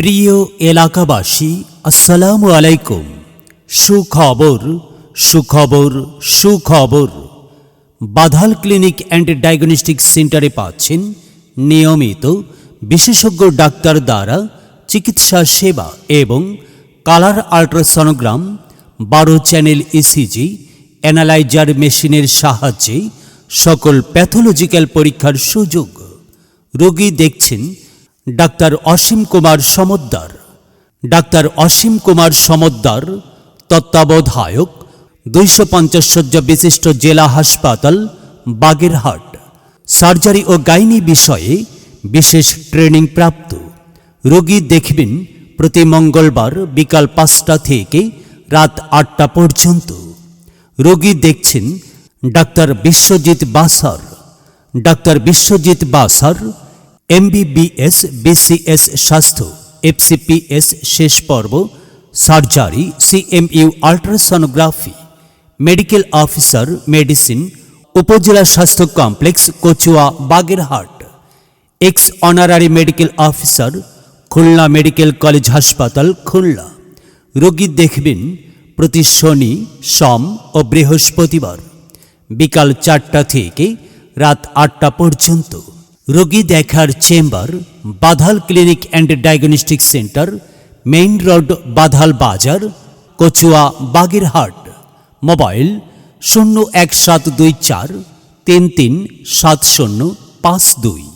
প্রিয় এলাকাবাসী, আসসালামু আলাইকুম। সুখবর সুখবর সুখবর। বাধাল ক্লিনিক অ্যান্ড ডায়াগনস্টিক সেন্টারে পাচ্ছেন নিয়মিত বিশেষজ্ঞ ডাক্তার দ্বারা চিকিৎসা সেবা এবং colour ultrasonogram, 12 channel ECG, analyser মেশিনের সাহায্যে সকল প্যাথোলজিক্যাল পরীক্ষার সুযোগ। রোগী দেখছেন ডাক্তার অসীম কুমার সমদ্দার। ডাক্তার অসীম কুমার সমদ্দার তত্ত্বাবধায়ক, 250 শয্যা বিশিষ্ট জেলা হাসপাতাল বাগেরহাট। সার্জারি ও গাইনি বিষয়ে বিশেষ ট্রেনিং প্রাপ্ত। রোগী দেখবেন প্রতি মঙ্গলবার বিকাল 5টা থেকে রাত 8টা পর্যন্ত। রোগী দেখছেন ডাক্তার বিশ্বজিৎ বাসার। ডাক্তার বিশ্বজিৎ বাসার MBBS BCS স্বাস্থ্য, FCPS শেষ পর্ব, surgery, CMU ultrasonography, medical officer medicine, উপজেলা স্বাস্থ্য complex Kachua Bagerhat. X honorary medical officer, Khulna medical college হাসপাতাল খুলনা। রোগী দেখবেন প্রতি শনি, সোম ও বৃহস্পতিবার বিকাল 4টা থেকে রাত 8টা পর্যন্ত। রোগী দেখার chamber Badhal clinic and diagnostic centre, main road, Badhal Bazar, Kachua Bagerhat. Mobile 01724 337052।